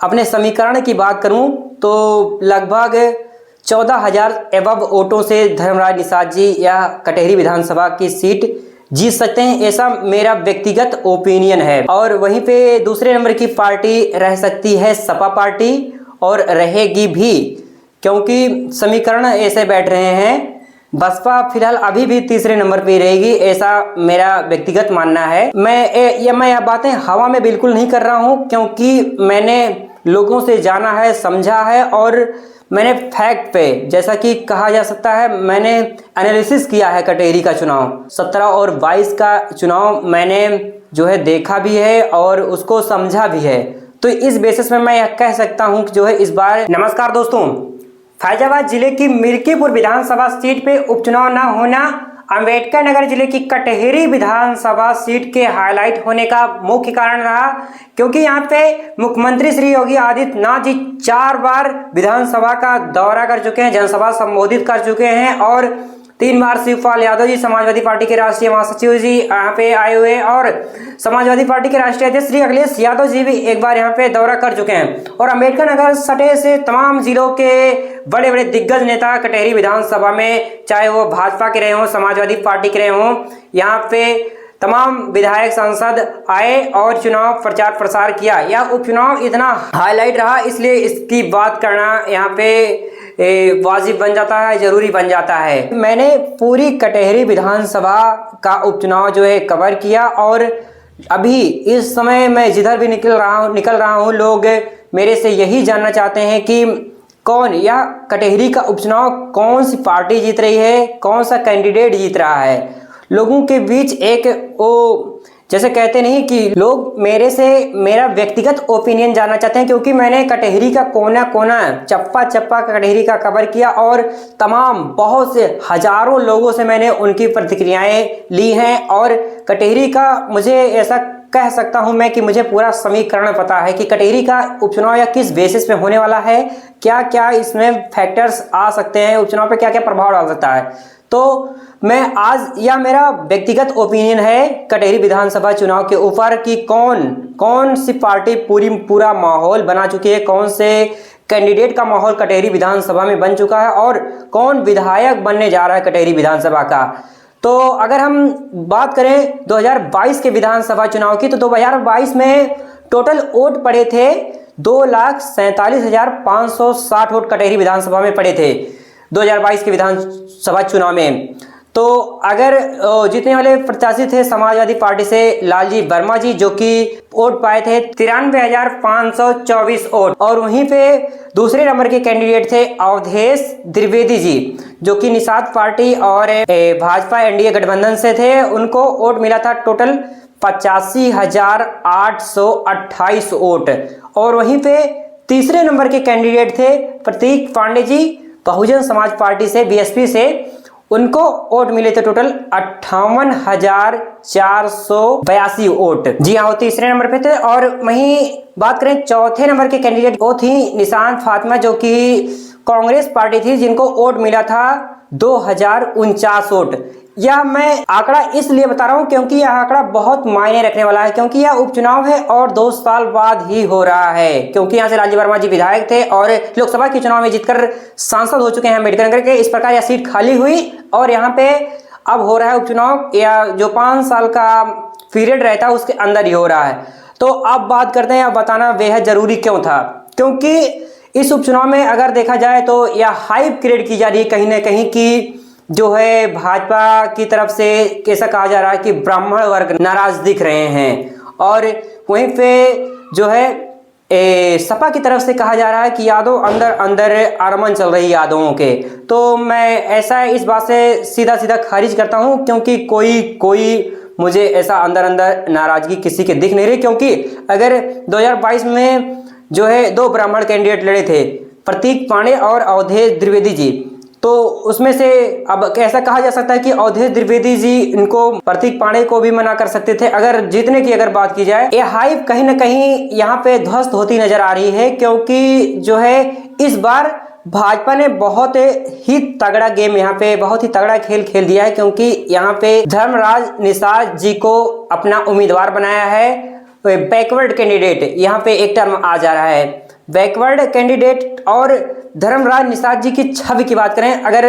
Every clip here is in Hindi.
अपने समीकरण की बात करूं तो लगभग 14,000 एबव वोटों से धर्मराज निषाद जी या कटेहरी विधानसभा की सीट जीत सकते हैं, ऐसा मेरा व्यक्तिगत ओपिनियन है। और वहीं पे दूसरे नंबर की पार्टी रह सकती है सपा पार्टी, और रहेगी भी, क्योंकि समीकरण ऐसे बैठ रहे हैं। बसपा फिलहाल अभी भी तीसरे नंबर पे रहेगी, ऐसा मेरा व्यक्तिगत मानना है। मैं यह बातें हवा में बिल्कुल नहीं कर रहा हूं, क्योंकि मैंने लोगों से जाना है, समझा है, और मैंने फैक्ट पे, जैसा कि कहा जा सकता है, मैंने एनालिसिस किया है कटेहरी का चुनाव 17 और 22 का चुनाव मैंने जो है देखा भी है और उसको समझा भी है। तो इस बेसिस में मैं यह कह सकता हूं कि जो है इस बार। नमस्कार दोस्तों, फैजाबाद जिले की मिर्कीपुर विधानसभा सीट पे उपचुनाव न होना अंबेडकर नगर जिले की कटेहरी विधानसभा सीट के हाईलाइट होने का मुख्य कारण रहा, क्योंकि यहाँ पे मुख्यमंत्री श्री योगी आदित्यनाथ जी 4 बार विधानसभा का दौरा कर चुके हैं, जनसभा संबोधित कर चुके हैं, और 3 बार शिवपाल यादव जी समाजवादी पार्टी के राष्ट्रीय महासचिव जी यहाँ पे आए हुए, और समाजवादी पार्टी के राष्ट्रीय अध्यक्ष श्री अखिलेश यादव जी भी एक बार यहाँ पे दौरा कर चुके हैं। और अंबेडकर नगर सटे से तमाम जिलों के बड़े बड़े दिग्गज नेता कटेहरी विधानसभा में, चाहे वो भाजपा के रहे हों, समाजवादी पार्टी के रहे हों, यहाँ पे तमाम विधायक सांसद आए और चुनाव प्रचार प्रसार किया। यह उपचुनाव इतना हाईलाइट रहा, इसलिए इसकी बात करना यहाँ पे वाजिब बन जाता है, जरूरी बन जाता है। मैंने पूरी कटेहरी विधानसभा का उपचुनाव जो है कवर किया, और अभी इस समय मैं जिधर भी निकल रहा हूँ लोग मेरे से यही जानना चाहते हैं कि कौन, यह कटेहरी का उपचुनाव कौन सी पार्टी जीत रही है, कौन सा कैंडिडेट जीत रहा है। लोगों के बीच एक वो, जैसे कहते नहीं कि लोग मेरे से मेरा व्यक्तिगत ओपिनियन जानना चाहते हैं, क्योंकि मैंने कटेहरी का कोना कोना, चप्पा चप्पा कटेहरी का कवर किया, और तमाम बहुत से हजारों लोगों से मैंने उनकी प्रतिक्रियाएं ली हैं। और कटेहरी का मुझे ऐसा कह सकता हूं मैं कि मुझे पूरा समीकरण पता है कि कटेहरी का उपचुनाव या किस बेसिस पे होने वाला है, क्या क्या इसमें फैक्टर्स आ सकते हैं, उपचुनाव पे क्या क्या प्रभाव डाल सकता है। तो मैं आज, यह मेरा व्यक्तिगत ओपिनियन है कटेहरी विधानसभा चुनाव के ऊपर कि कौन सी पार्टी पूरा माहौल बना चुकी है, कौन से कैंडिडेट का माहौल कटेहरी विधानसभा में बन चुका है, और कौन विधायक बनने जा रहा है कटेहरी विधानसभा का। तो अगर हम बात करें 2022 के विधानसभा चुनाव की, तो 2022 में टोटल वोट पड़े थे 2,47,560 वोट कटेहरी विधानसभा में पड़े थे 2022 के विधानसभा चुनाव में। तो अगर जीतने वाले प्रत्याशी थे समाजवादी पार्टी से लालजी वर्मा जी, जो कि वोट पाए थे 93,524 वोट, और वहीं पे दूसरे नंबर के कैंडिडेट थे अवधेश द्विवेदी जी, जो कि निषाद पार्टी और भाजपा एनडीए गठबंधन से थे। उनको वोट मिला था टोटल 85,828 वोट। और वहीं पे तीसरे नंबर के कैंडिडेट थे प्रतीक पांडे जी, बहुजन समाज पार्टी से, बीएसपी से। उनको वोट मिले थे टोटल 58,482 वोट। जी हाँ, वो तीसरे नंबर पे थे। और वहीं बात करें चौथे नंबर के कैंडिडेट, वो थी निशांत फातिमा, जो कि कांग्रेस पार्टी थी, जिनको वोट मिला था 2,049 वोट। यह मैं आंकड़ा इसलिए बता रहा हूं क्योंकि यह आंकड़ा बहुत मायने रखने वाला है, क्योंकि यह उपचुनाव है और 2 साल बाद ही हो रहा है। क्योंकि यहाँ से लालजी वर्मा जी विधायक थे और लोकसभा के चुनाव में जीतकर सांसद हो चुके हैं अम्बेडकर नगर के। इस प्रकार यह सीट खाली हुई और यहाँ पे अब हो रहा है उपचुनाव, या जो 5 साल का पीरियड रहता है उसके अंदर ही हो रहा है। तो अब बात करते हैं, अब बताना बेहद जरूरी क्यों था, क्योंकि इस उपचुनाव में अगर देखा जाए तो यह हाइप क्रिएट की जा रही है कहीं ना कहीं कि जो है भाजपा की तरफ से कैसा कहा जा रहा है कि ब्राह्मण वर्ग नाराज दिख रहे हैं, और वहीं पे जो है सपा की तरफ से कहा जा रहा है कि यादव अंदर अंदर आरमन चल रही यादवों के। तो मैं ऐसा इस बात से सीधा सीधा खारिज करता हूं, क्योंकि कोई मुझे ऐसा अंदर अंदर नाराजगी किसी के दिख नहीं रही। क्योंकि अगर 2022 में जो है 2 ब्राह्मण कैंडिडेट लड़े थे, प्रतीक पांडे और अवधेश द्विवेदी जी, तो उसमें से अब कैसा कहा जा सकता है कि अवधेश द्विवेदी जी इनको प्रतीक पांडे को भी मना कर सकते थे अगर जीतने की अगर बात की जाए। ये हाइप कहीं ना कहीं यहाँ पे ध्वस्त होती नजर आ रही है, क्योंकि जो है इस बार भाजपा ने बहुत ही तगड़ा गेम, यहाँ पे बहुत ही तगड़ा खेल खेल दिया है, क्योंकि यहाँ पे धर्मराज निषाद जी को अपना उम्मीदवार बनाया है, बैकवर्ड कैंडिडेट यहाँ पे एक टर्म आ जा रहा है। बैकवर्ड कैंडिडेट और धर्मराज निषाद जी की छवि की बात करें अगर,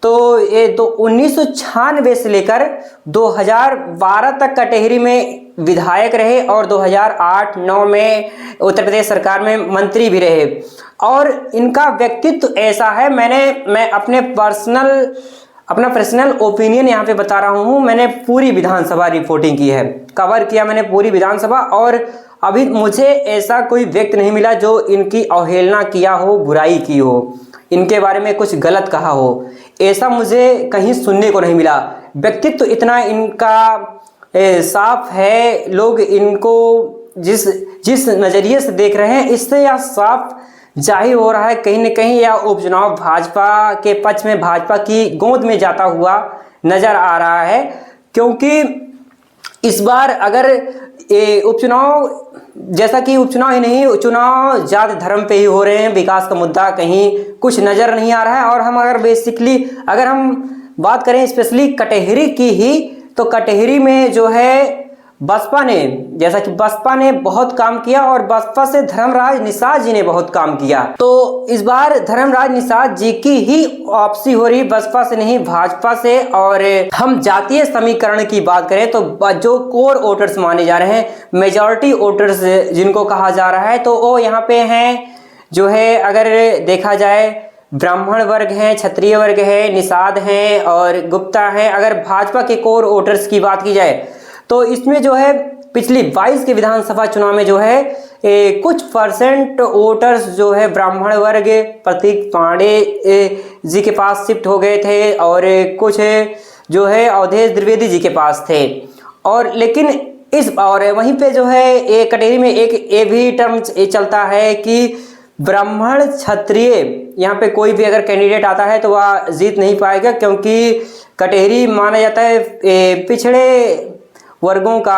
तो ये 1996 से लेकर 2012 तक कटेहरी में विधायक रहे और 2008-9 में उत्तर प्रदेश सरकार में मंत्री भी रहे। और इनका व्यक्तित्व ऐसा है, मैं अपना पर्सनल ओपिनियन यहाँ पे बता रहा हूँ। मैंने पूरी विधानसभा रिपोर्टिंग की है, कवर किया मैंने पूरी विधानसभा, और अभी मुझे ऐसा कोई व्यक्ति नहीं मिला जो इनकी अवहेलना किया हो, बुराई की हो, इनके बारे में कुछ गलत कहा हो, ऐसा मुझे कहीं सुनने को नहीं मिला। व्यक्तित्व इतना इनका साफ है, लोग इनको जिस नज़रिए से देख रहे हैं इससे यह साफ जाहिर हो रहा है कहीं न कहीं यह उपचुनाव भाजपा के पक्ष में, भाजपा की गोद में जाता हुआ नजर आ रहा है। क्योंकि इस बार अगर उपचुनाव, जैसा कि उपचुनाव ही नहीं, चुनाव जाति धर्म पे ही हो रहे हैं, विकास का मुद्दा कहीं कुछ नज़र नहीं आ रहा है। और हम अगर हम बात करें स्पेशली कटेहरी की ही, तो कटेहरी में जो है बसपा ने बहुत काम किया और बसपा से धर्मराज निषाद जी ने बहुत काम किया। तो इस बार धर्मराज निषाद जी की ही वापसी हो रही, बसपा से नहीं भाजपा से। और हम जातीय समीकरण की बात करें तो जो कोर वोटर्स माने जा रहे हैं, मेजॉरिटी वोटर्स जिनको कहा जा रहा है, तो वो यहाँ पे हैं जो है, अगर देखा जाए ब्राह्मण वर्ग हैं, क्षत्रिय वर्ग है, निषाद हैं और गुप्ता हैं। अगर भाजपा के कोर वोटर्स की बात की जाए तो इसमें जो है पिछली 22 के विधानसभा चुनाव में जो है कुछ परसेंट वोटर्स जो है ब्राह्मण वर्ग प्रतीक पांडे जी के पास शिफ्ट हो गए थे और कुछ जो है अवधेश द्विवेदी जी के पास थे। और लेकिन वहीं पे जो है कटेहरी में एक ये भी टर्म चलता है कि ब्राह्मण क्षत्रिय यहाँ पे कोई भी अगर कैंडिडेट आता है तो वह जीत नहीं पाएगा, क्योंकि कटेहरी माना जाता है पिछड़े वर्गों का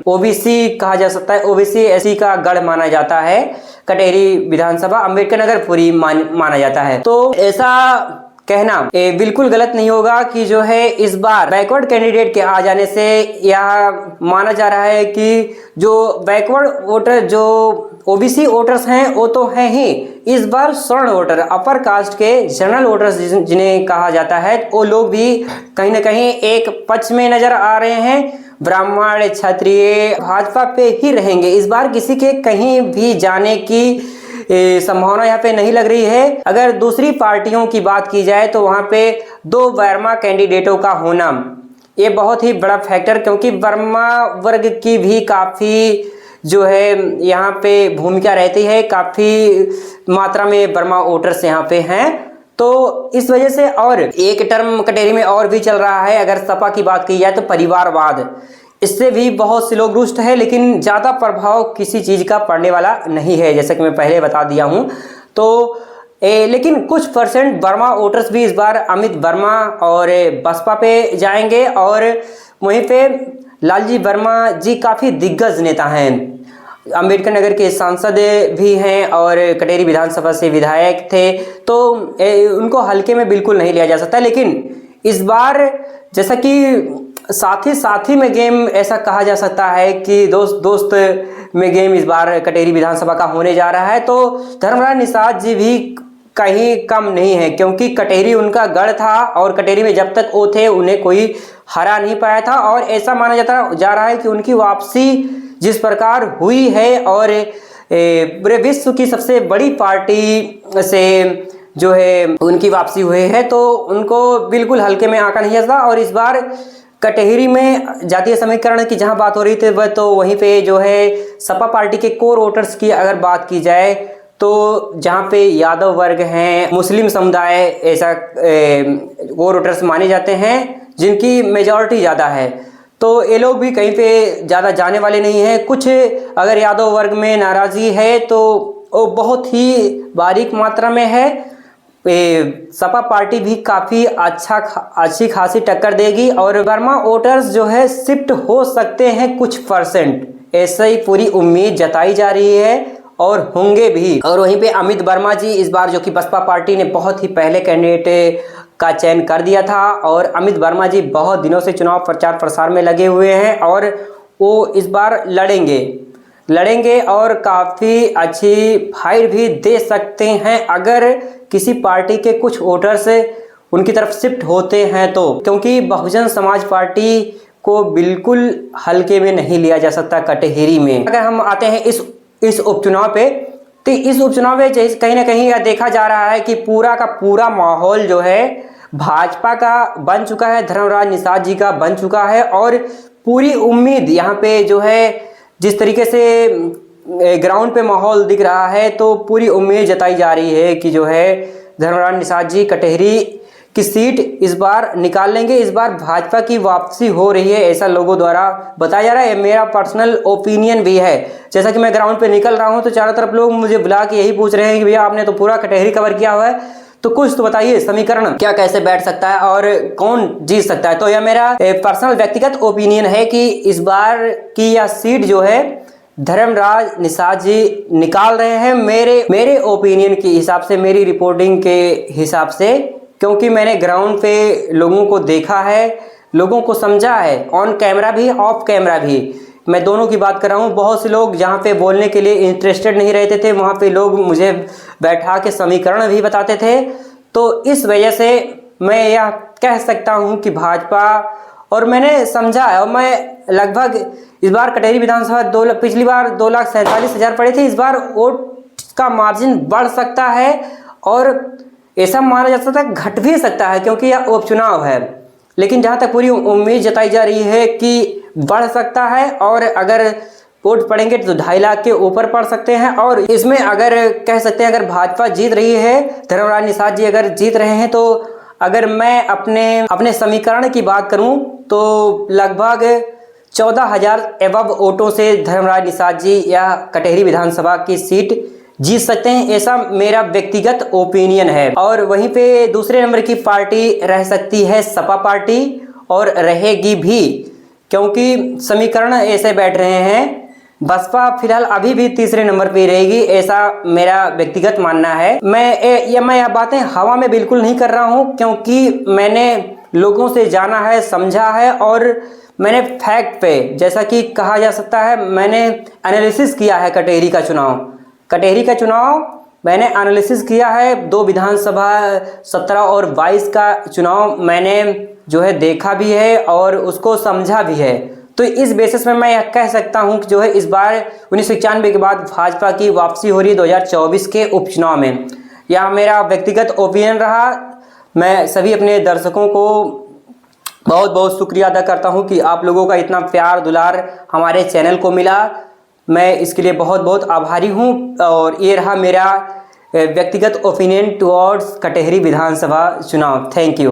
ओबीसी कहा जा सकता है, ओबीसी एससी का गढ़ माना जाता है कटेहरी विधानसभा, अम्बेडकर नगर पूरी माना जाता है। तो ऐसा कहना बिल्कुल गलत नहीं होगा कि जो है इस बार बैकवर्ड कैंडिडेट के आ जाने से यह माना जा रहा है कि जो बैकवर्ड वोटर, जो ओबीसी वोटर्स हैं वो तो हैं ही, इस बार स्वर्ण वोटर, अपर कास्ट के जनरल वोटर्स जिन्हें कहा जाता है, वो लोग भी कहीं ना कहीं एक पक्ष में नजर आ रहे हैं। ब्राह्मण क्षत्रिय भाजपा पे ही रहेंगे इस बार, किसी के कहीं भी जाने की संभावना यहाँ पे नहीं लग रही है। अगर दूसरी पार्टियों की बात की जाए तो वहाँ पे 2 वर्मा कैंडिडेटों का होना ये बहुत ही बड़ा फैक्टर, क्योंकि वर्मा वर्ग की भी काफ़ी जो है यहाँ पे भूमिका रहती है, काफ़ी मात्रा में वर्मा वोटर्स यहाँ पे हैं। तो इस वजह से, और एक टर्म कटेहरी में और भी चल रहा है, अगर सपा की बात की जाए तो परिवारवाद, इससे भी बहुत से लोग रुष्ट है, लेकिन ज़्यादा प्रभाव किसी चीज़ का पड़ने वाला नहीं है, जैसा कि मैं पहले बता दिया हूँ। तो लेकिन कुछ परसेंट वर्मा वोटर्स भी इस बार अमित वर्मा और बसपा पे जाएंगे। और वहीं पे लालजी वर्मा जी काफ़ी दिग्गज नेता हैं, अम्बेडकर नगर के सांसद भी हैं और कटेहरी विधानसभा से विधायक थे, तो उनको हल्के में बिल्कुल नहीं लिया जा सकता। लेकिन इस बार जैसा कि साथी में गेम, ऐसा कहा जा सकता है कि दोस्त में गेम इस बार कटेहरी विधानसभा का होने जा रहा है। तो धर्मराज निषाद जी भी कहीं कम नहीं है, क्योंकि कटेहरी उनका गढ़ था और कटेहरी में जब तक वो थे उन्हें कोई हरा नहीं पाया था। और ऐसा माना जा रहा है कि उनकी वापसी जिस प्रकार हुई है और पूरे विश्व की सबसे बड़ी पार्टी से जो है उनकी वापसी हुई है, तो उनको बिल्कुल हल्के में आंका नहीं जाता। और इस बार कटेहरी में जातीय समीकरण की जहां बात हो रही थी, वह तो वहीं पे जो है सपा पार्टी के कोर वोटर्स की अगर बात की जाए तो जहां पे यादव वर्ग हैं, मुस्लिम समुदाय, ऐसा कोर वोटर्स माने जाते हैं जिनकी मेजॉरिटी ज़्यादा है, तो ये लोग भी कहीं पे ज़्यादा जाने वाले नहीं हैं। कुछ अगर यादव वर्ग में नाराज़गी है तो वो बहुत ही बारीक मात्रा में है। सपा पार्टी भी काफ़ी अच्छी खासी टक्कर देगी और वर्मा वोटर्स जो है शिफ्ट हो सकते हैं कुछ परसेंट, ऐसा ही पूरी उम्मीद जताई जा रही है और होंगे भी। और वहीं पे अमित वर्मा जी इस बार, जो कि बसपा पार्टी ने बहुत ही पहले कैंडिडेट का चयन कर दिया था, और अमित वर्मा जी बहुत दिनों से चुनाव प्रचार प्रसार में लगे हुए हैं और वो इस बार लड़ेंगे। लड़ेंगे और काफ़ी अच्छी फाइट भी दे सकते हैं अगर किसी पार्टी के कुछ वोटर्स उनकी तरफ शिफ्ट होते हैं तो, क्योंकि बहुजन समाज पार्टी को बिल्कुल हल्के में नहीं लिया जा सकता कटहरी में। अगर हम आते हैं इस उपचुनाव पे, तो इस उपचुनाव में कहीं ना कहीं यह देखा जा रहा है कि पूरा का पूरा माहौल जो है भाजपा का बन चुका है, धर्मराज निषाद जी का बन चुका है। और पूरी उम्मीद यहाँ पे जो है, जिस तरीके से ग्राउंड पे माहौल दिख रहा है, तो पूरी उम्मीद जताई जा रही है कि जो है धर्मराज निषाद जी कटहरी की सीट इस बार निकाल लेंगे। इस बार भाजपा की वापसी हो रही है, ऐसा लोगों द्वारा बताया जा रहा है। मेरा पर्सनल ओपिनियन भी है। जैसा कि मैं ग्राउंड पे निकल रहा हूं तो चारों तरफ लोग मुझे बुला के यही पूछ रहे हैं कि भैया आपने तो पूरा कटहरी कवर किया हुआ है, तो कुछ तो बताइए समीकरण क्या कैसे बैठ सकता है और कौन जीत सकता है। तो यह मेरा पर्सनल व्यक्तिगत ओपिनियन है कि इस बार की यह सीट जो है धर्मराज निषाद जी निकाल रहे हैं, मेरे ओपिनियन के हिसाब से, मेरी रिपोर्टिंग के हिसाब से, क्योंकि मैंने ग्राउंड पे लोगों को देखा है, लोगों को समझा है, ऑन कैमरा भी ऑफ कैमरा भी, मैं दोनों की बात कर रहा हूँ। बहुत से लोग जहाँ पे बोलने के लिए इंटरेस्टेड नहीं रहते थे, वहाँ पे लोग मुझे बैठा के समीकरण भी बताते थे। तो इस वजह से मैं यह कह सकता हूँ कि भाजपा, और मैंने समझा है, और मैं लगभग इस बार कटहरी विधानसभा पिछली बार 2,47,000 पड़े थे, इस बार वोट का मार्जिन बढ़ सकता है और ऐसा माना जा सकता है घट भी सकता है, क्योंकि यह उपचुनाव है। लेकिन जहाँ तक पूरी उम्मीद जताई जा रही है कि बढ़ सकता है, और अगर वोट पड़ेंगे तो 2.5 लाख के ऊपर पड़ सकते हैं। और इसमें अगर कह सकते हैं अगर भाजपा जीत रही है, धर्मराज निषाद जी अगर जीत रहे हैं, तो अगर मैं अपने समीकरण की बात करूं तो लगभग 14,000 एबव वोटों से धर्मराज निषाद जी या कटहरी विधानसभा की सीट जीत सकते हैं, ऐसा मेरा व्यक्तिगत ओपिनियन है। और वहीं पे दूसरे नंबर की पार्टी रह सकती है सपा पार्टी, और रहेगी भी, क्योंकि समीकरण ऐसे बैठ रहे हैं। बसपा फिलहाल अभी भी तीसरे नंबर पे रहेगी, ऐसा मेरा व्यक्तिगत मानना है। मैं यह बातें हवा में बिल्कुल नहीं कर रहा हूँ, क्योंकि मैंने लोगों से जाना है, समझा है, और मैंने फैक्ट पे, जैसा कि कहा जा सकता है, मैंने एनालिसिस किया है कटहरी का चुनाव मैंने एनालिसिस किया है। 2 विधानसभा 17 और 22 का चुनाव मैंने जो है देखा भी है और उसको समझा भी है। तो इस बेसिस में मैं यह कह सकता हूं कि जो है इस बार 1991 के बाद भाजपा की वापसी हो रही है 2024 के उपचुनाव में। यह मेरा व्यक्तिगत ओपिनियन रहा। मैं सभी अपने दर्शकों को बहुत बहुत शुक्रिया अदा करता हूं कि आप लोगों का इतना प्यार दुलार हमारे चैनल को मिला। मैं इसके लिए बहुत बहुत आभारी हूं। और ये रहा मेरा व्यक्तिगत ओपिनियन टुवर्ड्स कटहरी विधानसभा चुनाव। Thank you.